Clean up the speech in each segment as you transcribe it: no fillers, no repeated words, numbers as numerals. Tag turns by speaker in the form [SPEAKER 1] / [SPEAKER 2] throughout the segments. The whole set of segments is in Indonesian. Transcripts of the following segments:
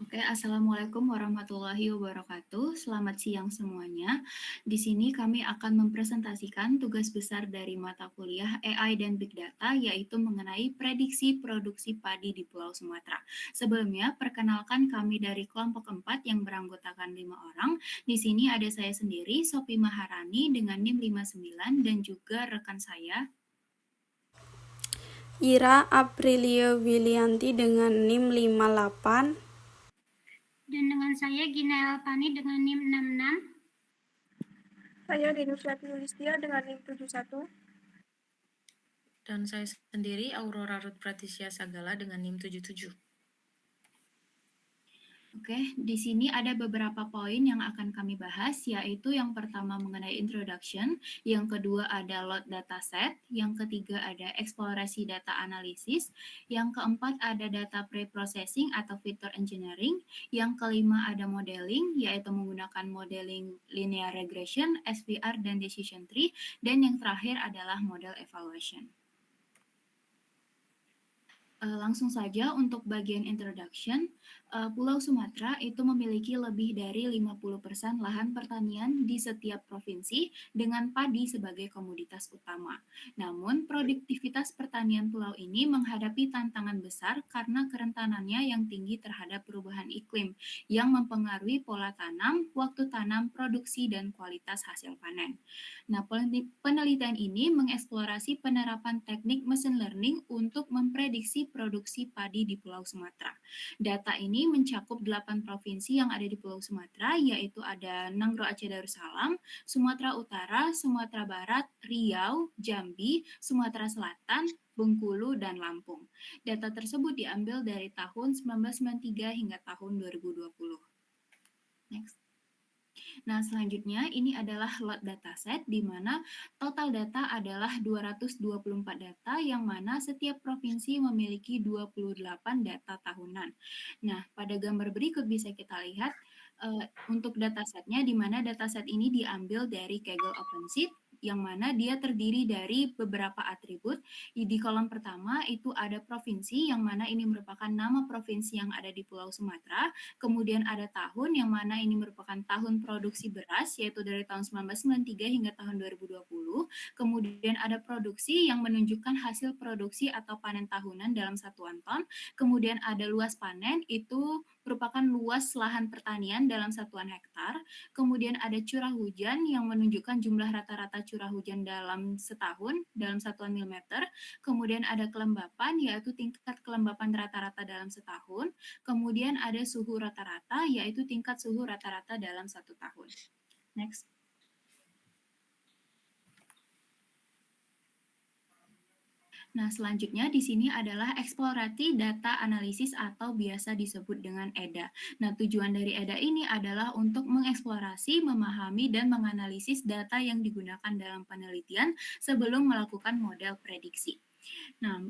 [SPEAKER 1] Oke, Assalamualaikum warahmatullahi wabarakatuh. Selamat siang semuanya. Di sini kami akan mempresentasikan tugas besar dari mata kuliah AI dan Big Data, yaitu mengenai prediksi produksi padi di Pulau Sumatera. Sebelumnya, perkenalkan kami dari kelompok 4 yang beranggotakan 5 orang. Di sini ada saya sendiri, Sophie Maharani dengan NIM 59 dan juga rekan saya.
[SPEAKER 2] Ira Aprilia Wilianti dengan NIM 58.
[SPEAKER 3] Dan dengan saya Gina Elvani dengan NIM 66.
[SPEAKER 4] Saya Denuswati Yulistia dengan NIM 71.
[SPEAKER 5] Dan saya sendiri Aurora Ruth Pratisya Sagala dengan NIM 77.
[SPEAKER 1] Oke, di sini ada beberapa poin yang akan kami bahas, yaitu yang pertama mengenai introduction, yang kedua ada load dataset, yang ketiga ada eksplorasi data analisis, yang keempat ada data pre-processing atau feature engineering, yang kelima ada modeling, yaitu menggunakan modeling linear regression, SVR, dan decision tree, dan yang terakhir adalah model evaluation. Langsung saja untuk bagian introduction, Pulau Sumatera itu memiliki lebih dari 50% lahan pertanian di setiap provinsi dengan padi sebagai komoditas utama. Namun, produktivitas pertanian pulau ini menghadapi tantangan besar karena kerentanannya yang tinggi terhadap perubahan iklim yang mempengaruhi pola tanam, waktu tanam, produksi, dan kualitas hasil panen. Nah, penelitian ini mengeksplorasi penerapan teknik machine learning untuk memprediksi produksi padi di Pulau Sumatera. Data ini mencakup 8 provinsi yang ada di Pulau Sumatera, yaitu ada Nangro Aceh Darussalam, Sumatera Utara, Sumatera Barat, Riau, Jambi, Sumatera Selatan, Bengkulu, dan Lampung. Data tersebut diambil dari tahun 1993 hingga tahun 2020. Next. Nah, selanjutnya ini adalah load dataset di mana total data adalah 224 data yang mana setiap provinsi memiliki 28 data tahunan. Nah, pada gambar berikut bisa kita lihat untuk datasetnya di mana dataset ini diambil dari Kaggle OpenSheet yang mana dia terdiri dari beberapa atribut. Di kolom pertama itu ada provinsi yang mana ini merupakan nama provinsi yang ada di Pulau Sumatera. Kemudian ada tahun yang mana ini merupakan tahun produksi beras yaitu dari tahun 1993 hingga tahun 2020. Kemudian ada produksi yang menunjukkan hasil produksi atau panen tahunan dalam satuan ton. Kemudian ada luas panen itu merupakan luas lahan pertanian dalam satuan hektar. Kemudian ada curah hujan yang menunjukkan jumlah rata-rata curah hujan dalam setahun dalam satuan milimeter. Kemudian ada kelembapan yaitu tingkat kelembapan rata-rata dalam setahun. Kemudian ada suhu rata-rata, yaitu tingkat suhu rata-rata dalam 1 tahun. Next. Nah, selanjutnya di sini adalah eksplorasi data analisis atau biasa disebut dengan EDA. Nah, tujuan dari EDA ini adalah untuk mengeksplorasi, memahami, dan menganalisis data yang digunakan dalam penelitian sebelum melakukan model prediksi. Nah,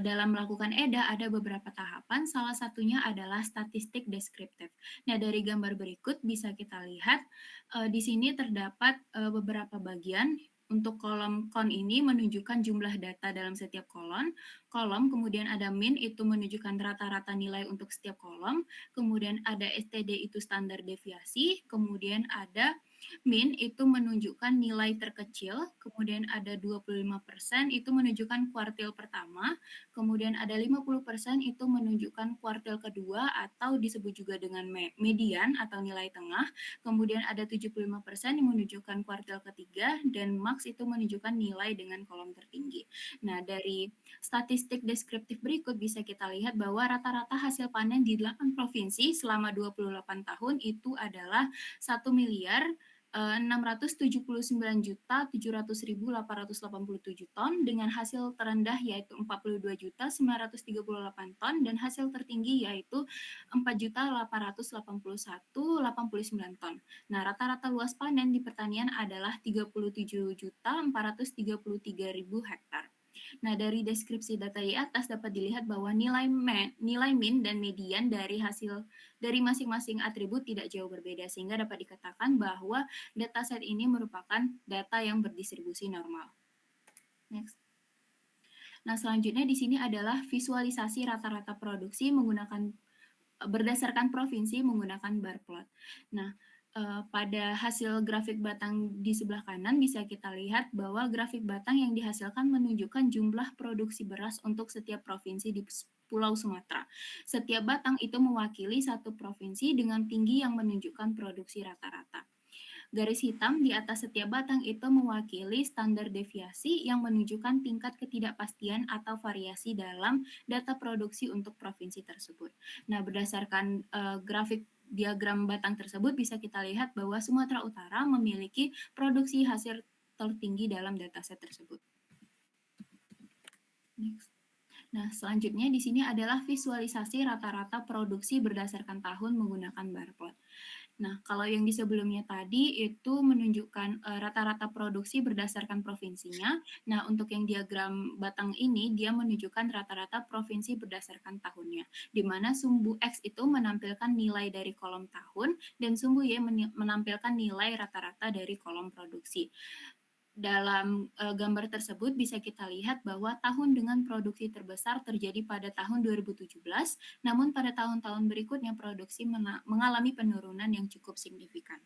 [SPEAKER 1] dalam melakukan EDA ada beberapa tahapan, salah satunya adalah statistik deskriptif. Nah, dari gambar berikut bisa kita lihat di sini terdapat beberapa bagian. Untuk kolom kon ini menunjukkan jumlah data dalam setiap kolom, kemudian ada min itu menunjukkan rata-rata nilai untuk setiap kolom, kemudian ada STD itu standar deviasi, kemudian ada min itu menunjukkan nilai terkecil, kemudian ada 25% itu menunjukkan kuartil pertama, kemudian ada 50% itu menunjukkan kuartil kedua atau disebut juga dengan median atau nilai tengah, kemudian ada 75% yang menunjukkan kuartil ketiga, dan max itu menunjukkan nilai dengan kolom tertinggi. Nah, dari statistik deskriptif berikut bisa kita lihat bahwa rata-rata hasil panen di 8 provinsi selama 28 tahun itu adalah 1 miliar 679.700.887 ton dengan hasil terendah yaitu 42.938 ton dan hasil tertinggi yaitu 4.881.89 ton. Nah, rata-rata luas panen di pertanian adalah 37.433.000 hektar. Nah, dari deskripsi data di atas dapat dilihat bahwa nilai min dan median dari masing-masing atribut tidak jauh berbeda, sehingga dapat dikatakan bahwa dataset ini merupakan data yang berdistribusi normal. Next. Nah, selanjutnya di sini adalah visualisasi rata-rata produksi menggunakan berdasarkan provinsi menggunakan bar plot. Nah, pada hasil grafik batang di sebelah kanan bisa kita lihat bahwa grafik batang yang dihasilkan menunjukkan jumlah produksi beras untuk setiap provinsi di Pulau Sumatera. Setiap batang itu mewakili satu provinsi dengan tinggi yang menunjukkan produksi rata-rata. Garis hitam di atas setiap batang itu mewakili standar deviasi yang menunjukkan tingkat ketidakpastian atau variasi dalam data produksi untuk provinsi tersebut. Nah, berdasarkan grafik diagram batang tersebut bisa kita lihat bahwa Sumatera Utara memiliki produksi hasil tertinggi dalam dataset tersebut. Next. Nah, selanjutnya di sini adalah visualisasi rata-rata produksi berdasarkan tahun menggunakan bar plot. Nah, kalau yang di sebelumnya tadi itu menunjukkan rata-rata produksi berdasarkan provinsinya. Nah, untuk yang diagram batang ini dia menunjukkan rata-rata provinsi berdasarkan tahunnya, di mana sumbu X itu menampilkan nilai dari kolom tahun dan sumbu Y menampilkan nilai rata-rata dari kolom produksi. Dalam gambar tersebut bisa kita lihat bahwa tahun dengan produksi terbesar terjadi pada tahun 2017, namun pada tahun-tahun berikutnya produksi mengalami penurunan yang cukup signifikan.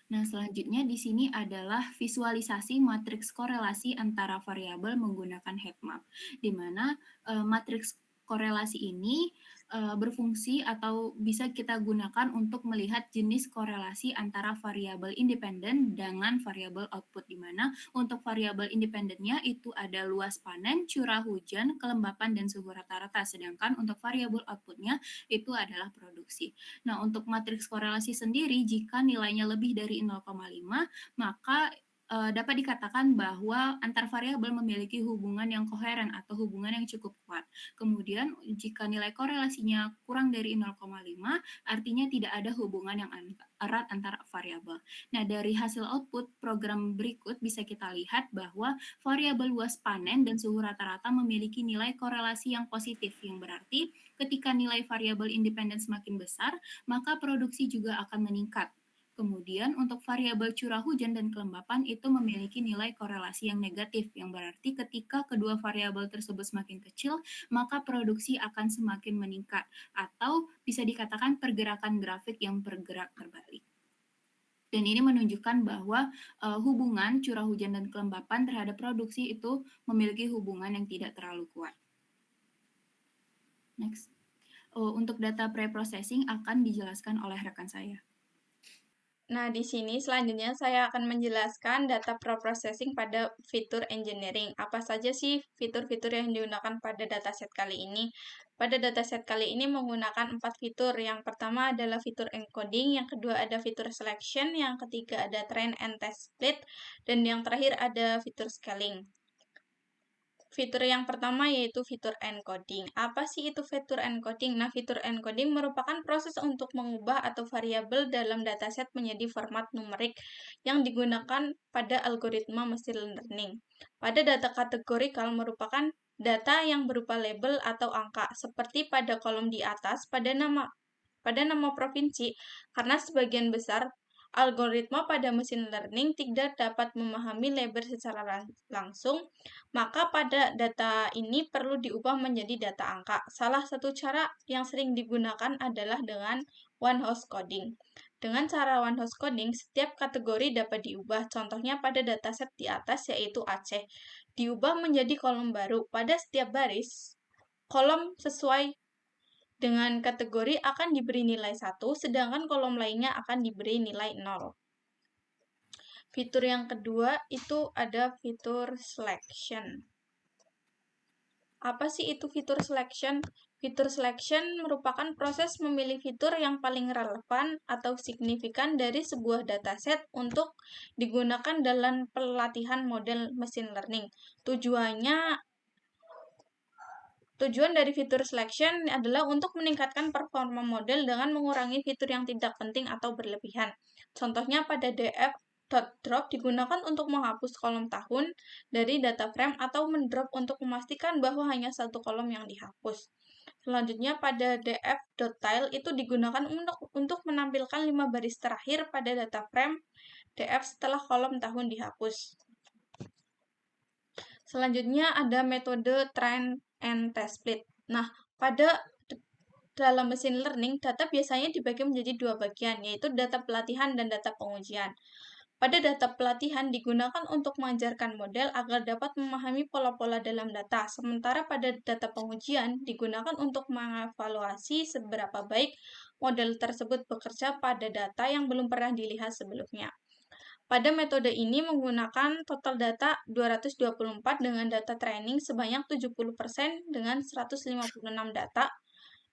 [SPEAKER 1] Nah, selanjutnya di sini adalah visualisasi matriks korelasi antara variabel menggunakan heat map, di mana matriks korelasi ini berfungsi atau bisa kita gunakan untuk melihat jenis korelasi antara variabel independen dengan variabel output, di mana untuk variabel independennya itu ada luas panen, curah hujan, kelembapan, dan suhu rata-rata, sedangkan untuk variabel outputnya itu adalah produksi. Nah, untuk matriks korelasi sendiri, jika nilainya lebih dari 0,5, maka dapat dikatakan bahwa antar variabel memiliki hubungan yang koheren atau hubungan yang cukup kuat. Kemudian jika nilai korelasinya kurang dari 0,5, artinya tidak ada hubungan yang erat antar variabel. Nah, dari hasil output program berikut bisa kita lihat bahwa variabel luas panen dan suhu rata-rata memiliki nilai korelasi yang positif, yang berarti ketika nilai variabel independen semakin besar, maka produksi juga akan meningkat. Kemudian untuk variabel curah hujan dan kelembapan itu memiliki nilai korelasi yang negatif, yang berarti ketika kedua variabel tersebut semakin kecil, maka produksi akan semakin meningkat, atau bisa dikatakan pergerakan grafik yang bergerak terbalik. Dan ini menunjukkan bahwa hubungan curah hujan dan kelembapan terhadap produksi itu memiliki hubungan yang tidak terlalu kuat. Next. Untuk data pre-processing akan dijelaskan oleh rekan saya.
[SPEAKER 2] Nah, di sini selanjutnya saya akan menjelaskan data pre-processing pada fitur engineering. Apa saja sih fitur-fitur yang digunakan pada dataset kali ini? Pada dataset kali ini menggunakan 4 fitur. Yang pertama adalah fitur encoding, yang kedua ada fitur selection, yang ketiga ada train and test split, dan yang terakhir ada fitur scaling. Fitur yang pertama yaitu fitur encoding. Apa sih itu fitur encoding? Nah, fitur encoding merupakan proses untuk mengubah atau variabel dalam dataset menjadi format numerik yang digunakan pada algoritma mesin learning. Pada data kategorikal merupakan data yang berupa label atau angka, seperti pada kolom di atas pada nama provinsi, karena sebagian besar algoritma pada mesin learning tidak dapat memahami label secara langsung, maka pada data ini perlu diubah menjadi data angka. Salah satu cara yang sering digunakan adalah dengan one-hot coding. Dengan cara one-hot coding, setiap kategori dapat diubah. Contohnya pada dataset di atas yaitu Aceh. Diubah menjadi kolom baru. Pada setiap baris, kolom sesuai dengan kategori akan diberi nilai 1, sedangkan kolom lainnya akan diberi nilai 0. Fitur yang kedua itu ada fitur selection. Apa sih itu fitur selection? Fitur selection merupakan proses memilih fitur yang paling relevan atau signifikan dari sebuah dataset untuk digunakan dalam pelatihan model machine learning. Tujuan dari fitur selection adalah untuk meningkatkan performa model dengan mengurangi fitur yang tidak penting atau berlebihan. Contohnya pada df.drop digunakan untuk menghapus kolom tahun dari data frame atau mendrop untuk memastikan bahwa hanya satu kolom yang dihapus. Selanjutnya pada df.tile itu digunakan untuk menampilkan 5 baris terakhir pada data frame df setelah kolom tahun dihapus. Selanjutnya ada metode train and test split. Nah, dalam machine learning, data biasanya dibagi menjadi dua bagian, yaitu data pelatihan dan data pengujian. Pada data pelatihan digunakan untuk mengajarkan model agar dapat memahami pola-pola dalam data, sementara pada data pengujian digunakan untuk mengevaluasi seberapa baik model tersebut bekerja pada data yang belum pernah dilihat sebelumnya. Pada metode ini menggunakan total data 224 dengan data training sebanyak 70% dengan 156 data,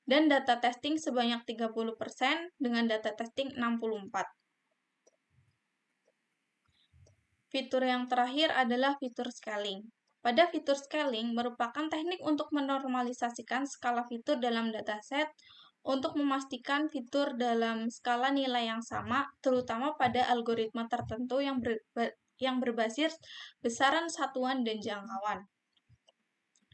[SPEAKER 2] dan data testing sebanyak 30% dengan data testing 64. Fitur yang terakhir adalah fitur scaling. Pada fitur scaling merupakan teknik untuk menormalisasikan skala fitur dalam dataset untuk memastikan fitur dalam skala nilai yang sama, terutama pada algoritma tertentu yang berbasis besaran satuan dan jangkauan.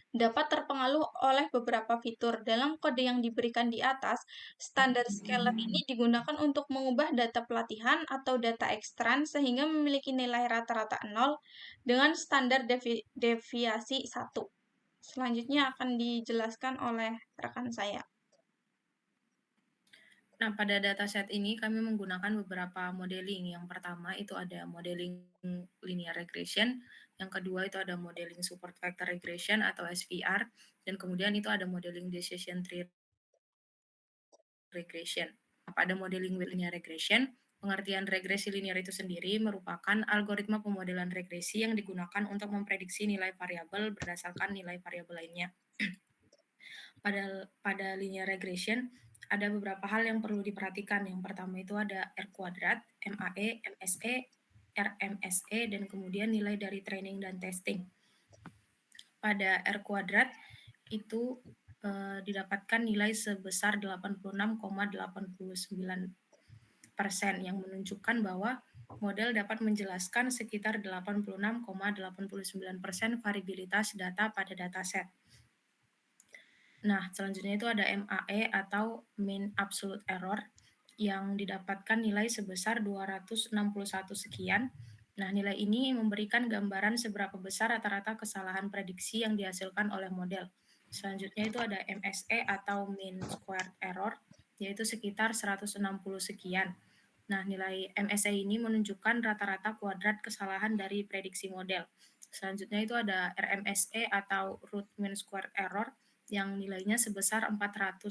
[SPEAKER 2] Dapat terpengaruh oleh beberapa fitur. Dalam kode yang diberikan di atas, standar scaler ini digunakan untuk mengubah data pelatihan atau data ekstran sehingga memiliki nilai rata-rata 0 dengan standar deviasi 1. Selanjutnya akan dijelaskan oleh rekan saya.
[SPEAKER 5] Nah, pada dataset ini kami menggunakan beberapa modeling. Yang pertama itu ada modeling linear regression, yang kedua itu ada modeling support vector regression atau SVR, dan kemudian itu ada modeling decision tree regression. Pada modeling linear regression, pengertian regresi linear itu sendiri merupakan algoritma pemodelan regresi yang digunakan untuk memprediksi nilai variabel berdasarkan nilai variabel lainnya. Pada linear regression, ada beberapa hal yang perlu diperhatikan. Yang pertama itu ada R kuadrat, MAE, MSE, RMSE, dan kemudian nilai dari training dan testing. Pada R kuadrat itu didapatkan nilai sebesar 86,89% yang menunjukkan bahwa model dapat menjelaskan sekitar 86,89% variabilitas data pada dataset. Nah, selanjutnya itu ada MAE atau mean absolute error yang didapatkan nilai sebesar 261 sekian. Nah, nilai ini memberikan gambaran seberapa besar rata-rata kesalahan prediksi yang dihasilkan oleh model. Selanjutnya itu ada MSE atau mean squared error, yaitu sekitar 160 sekian. Nah, nilai MSE ini menunjukkan rata-rata kuadrat kesalahan dari prediksi model. Selanjutnya itu ada RMSE atau root mean squared error, yang nilainya sebesar 400.000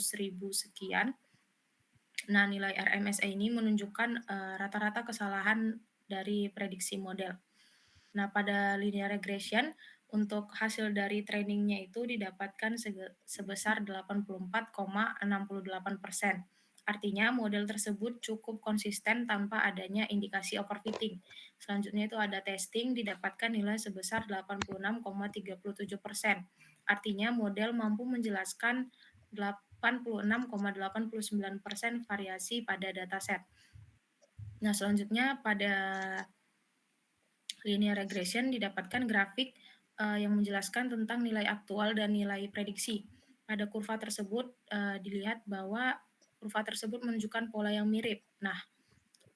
[SPEAKER 5] sekian. Nah, nilai RMSE ini menunjukkan rata-rata kesalahan dari prediksi model. Nah, pada linear regression, untuk hasil dari trainingnya itu didapatkan sebesar 84,68%. Artinya, model tersebut cukup konsisten tanpa adanya indikasi overfitting. Selanjutnya itu ada testing, didapatkan nilai sebesar 86,37%. Artinya model mampu menjelaskan 86,89% variasi pada dataset. Nah, selanjutnya pada linear regression didapatkan grafik yang menjelaskan tentang nilai aktual dan nilai prediksi. Pada kurva tersebut dilihat bahwa kurva tersebut menunjukkan pola yang mirip. Nah,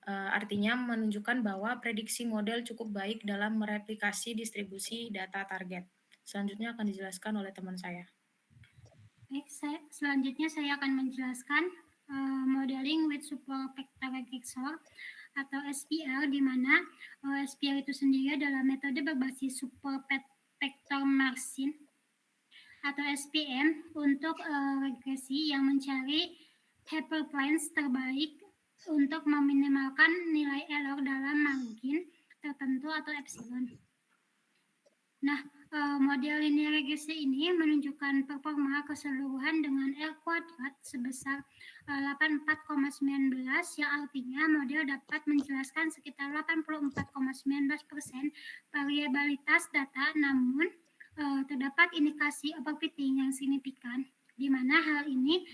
[SPEAKER 5] artinya menunjukkan bahwa prediksi model cukup baik dalam mereplikasi distribusi data target. Selanjutnya akan dijelaskan oleh teman saya.
[SPEAKER 3] Baik, selanjutnya saya akan menjelaskan modeling with support vector regression atau SPR, di mana SPR itu sendiri adalah metode berbasis support vector machine atau SPM untuk regresi yang mencari hyperplanes terbaik untuk meminimalkan nilai error dalam margin tertentu atau epsilon. Nah, model linear regresi ini menunjukkan performa keseluruhan dengan R kuadrat sebesar 84,19, yang artinya model dapat menjelaskan sekitar 84,19% variabilitas data, namun terdapat indikasi overfitting yang signifikan, di mana hal ini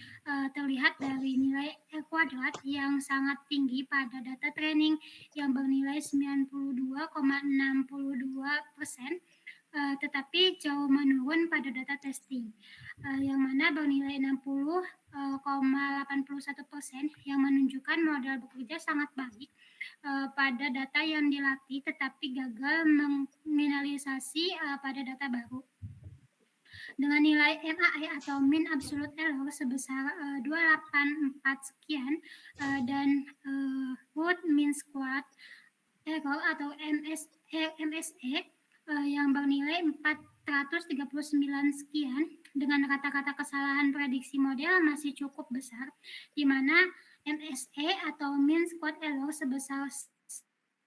[SPEAKER 3] terlihat dari nilai R kuadrat yang sangat tinggi pada data training yang bernilai 92,62%, tetapi jauh menurun pada data testing, yang mana bernilai 60,81%, yang menunjukkan model bekerja sangat baik pada data yang dilatih tetapi gagal mengeneralisasi pada data baru. dengan nilai MAE atau mean absolute error sebesar 284 sekian dan root mean squared error atau MSE yang bernilai 439 sekian dengan kata-kata kesalahan prediksi model masih cukup besar, di mana MSE atau mean squared error sebesar 193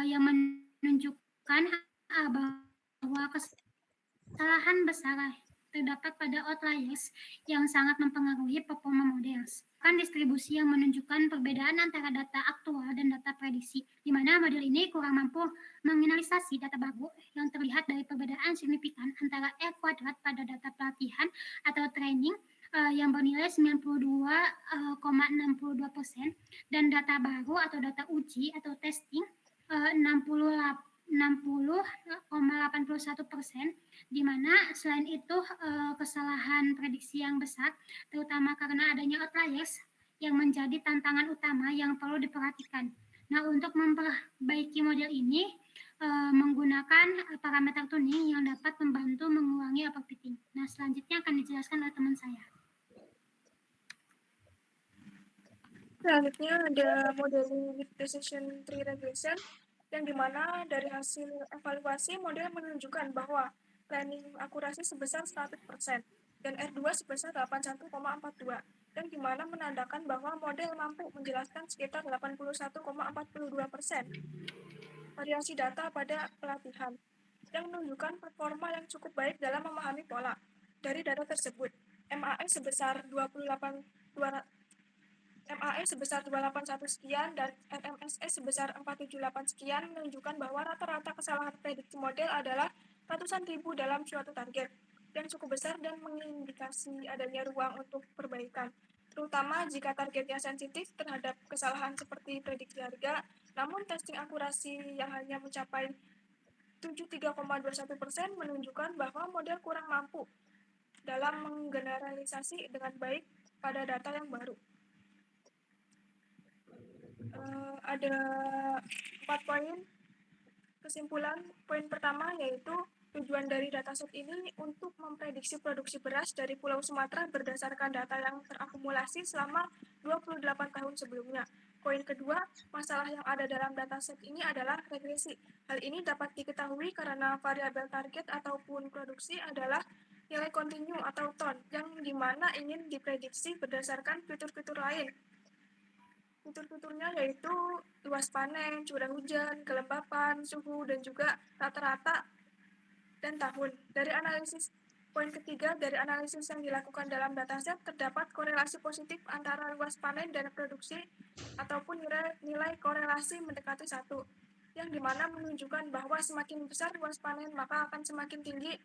[SPEAKER 3] yang menunjukkan bahwa kesalahan besar terdapat pada outliers yang sangat mempengaruhi performa model. Kan distribusi yang menunjukkan perbedaan antara data aktual dan data prediksi, di mana model ini kurang mampu menganalisasi data baru yang terlihat dari perbedaan signifikan antara R kuadrat pada data pelatihan atau training yang bernilai 92,62% dan data baru atau data uji atau testing 60,81%, di mana selain itu kesalahan prediksi yang besar, terutama karena adanya outliers yang menjadi tantangan utama yang perlu diperhatikan. Nah, untuk memperbaiki model ini menggunakan parameter tuning yang dapat membantu mengurangi overfitting. Nah, selanjutnya akan dijelaskan oleh teman saya.
[SPEAKER 4] Selanjutnya ada modeling with decision tree regression, yang dimana dari hasil evaluasi model menunjukkan bahwa planning akurasi sebesar 100% dan R2 sebesar 81,42, yang dimana menandakan bahwa model mampu menjelaskan sekitar 81,42% variasi data pada pelatihan, yang menunjukkan performa yang cukup baik dalam memahami pola dari data tersebut. MAE sebesar 281 sekian dan RMSE sebesar 478 sekian menunjukkan bahwa rata-rata kesalahan prediksi model adalah ratusan ribu dalam suatu target yang cukup besar dan mengindikasi adanya ruang untuk perbaikan, terutama jika targetnya sensitif terhadap kesalahan seperti prediksi harga, namun testing akurasi yang hanya mencapai 73,21% menunjukkan bahwa model kurang mampu dalam menggeneralisasi dengan baik pada data yang baru. Ada 4 poin kesimpulan. Poin pertama yaitu tujuan dari dataset ini untuk memprediksi produksi beras dari Pulau Sumatera berdasarkan data yang terakumulasi selama 28 tahun sebelumnya. Poin kedua, masalah yang ada dalam dataset ini adalah regresi. Hal ini dapat diketahui karena variabel target ataupun produksi adalah nilai kontinu atau ton, yang dimana ingin diprediksi berdasarkan fitur-fitur lain. Fitur-fiturnya yaitu luas panen, curah hujan, kelembapan, suhu, dan juga rata-rata dan tahun. Poin ketiga, dari analisis yang dilakukan dalam dataset, terdapat korelasi positif antara luas panen dan produksi ataupun nilai korelasi mendekati 1, yang dimana menunjukkan bahwa semakin besar luas panen maka akan semakin tinggi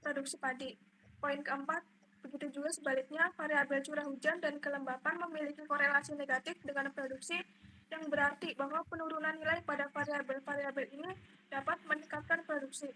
[SPEAKER 4] produksi padi. Poin keempat, begitu juga sebaliknya, variabel curah hujan dan kelembapan memiliki korelasi negatif dengan produksi, yang berarti bahwa penurunan nilai pada variabel-variabel ini dapat meningkatkan produksi.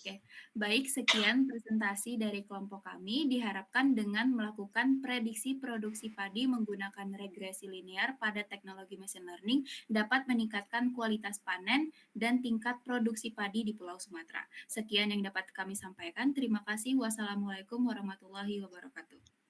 [SPEAKER 1] Oke, baik, sekian presentasi dari kelompok kami. Diharapkan dengan melakukan prediksi produksi padi menggunakan regresi linear pada teknologi machine learning dapat meningkatkan kualitas panen dan tingkat produksi padi di Pulau Sumatera. Sekian yang dapat kami sampaikan. Terima kasih. Wassalamualaikum warahmatullahi wabarakatuh.